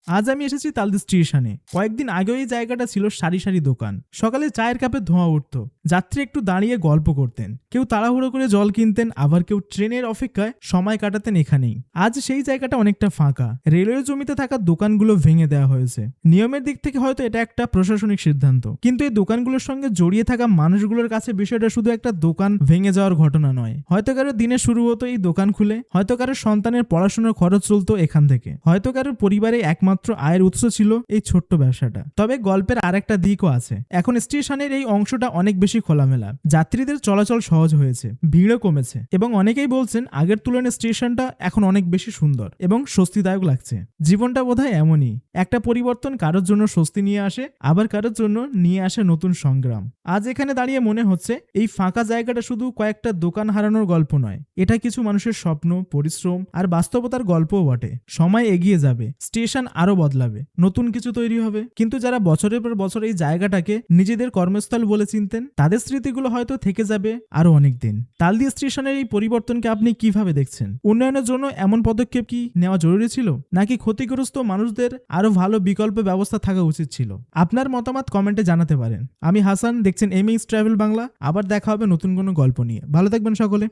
আজ আমি এসেছি তালদি স্টেশনে। কয়েকদিন আগেও এই জায়গাটা ছিল সারি সারি দোকান। সকালে চায়ের কাপে ধোঁয়া উঠত, যাত্রী একটু দাঁড়িয়ে গল্প করতেন, কেউ তাড়াহুড়ো করে জল কিনতেন, আবার কেউ ট্রেনের অপেক্ষায় সময় কাটাতেন এখানেই। আজ সেই জায়গাটা অনেকটা ফাঁকা। রেলওয়ে জমিতে থাকা দোকানগুলো ভেঙে দেওয়া হয়েছে। নিয়মের দিক থেকে হয়তো এটা একটা প্রশাসনিক সিদ্ধান্ত, কিন্তু এই দোকানগুলোর সঙ্গে জড়িয়ে থাকা মানুষগুলোর কাছে বিষয়টা শুধু একটা দোকান ভেঙে যাওয়ার ঘটনা নয়। হয়তো কারো দিনের শুরু হতো এই দোকান খুলে, হয়তো কারো সন্তানের পড়াশোনার খরচ চলতো এখান থেকে, হয়তো কারো পরিবারে একমাত্র আয়ের উৎস ছিল এই ছোট্ট ব্যবসাটা। তবে গল্পের আরেকটা দিকও আছে। এখন স্টেশনের এই অংশটা অনেক বেশি খোলামেলা, যাত্রীদের চলাচল সহজ হয়েছে, ভিড়ও কমেছে, এবং অনেকেই বলছেন আগের তুলনায় স্টেশনটা এখন অনেক বেশি সুন্দর এবং স্বস্তিদায়ক লাগছে। জীবনটা বোধহয় এমনই, একটা পরিবর্তন কারোর জন্য স্বস্তি নিয়ে আসে, আবার কারোর জন্য নিয়ে আসে নতুন সংগ্রাম। আজ এখানে দাঁড়িয়ে মনে হচ্ছে এই ফাঁকা জায়গাটা শুধু কয়েকটা দোকান হারানোর গল্প নয়, এটা কিছু মানুষের স্বপ্ন, পরিশ্রম আর বাস্তবতার গল্পও বটে। সময় এগিয়ে যাবে, স্টেশন আরো বদলাবে, নতুন কিছু তৈরি হবে, কিন্তু যারা বছরের পর বছর এই জায়গাটাকে নিজেদের কর্মস্থল বলে চিনতেন, তাদের স্মৃতিগুলো হয়তো থেকে যাবে আরো অনেক দিন। তালদি স্টেশনের এই পরিবর্তনকে আপনি কিভাবে দেখছেন? উন্নয়নের জন্য এমন পদক্ষেপ কি নেওয়া জরুরি ছিল, নাকি ক্ষতিগ্রস্ত মানুষদের আরো ভালো বিকল্প ব্যবস্থা থাকা উচিত ছিল? আপনার মতামত কমেন্টে জানাতে পারেন। আমি হাসান, দেখছেন এমএইচ ট্রাভেল বাংলা। আবার দেখা হবে নতুন কোনো গল্প নিয়ে। ভালো থাকবেন সকলে।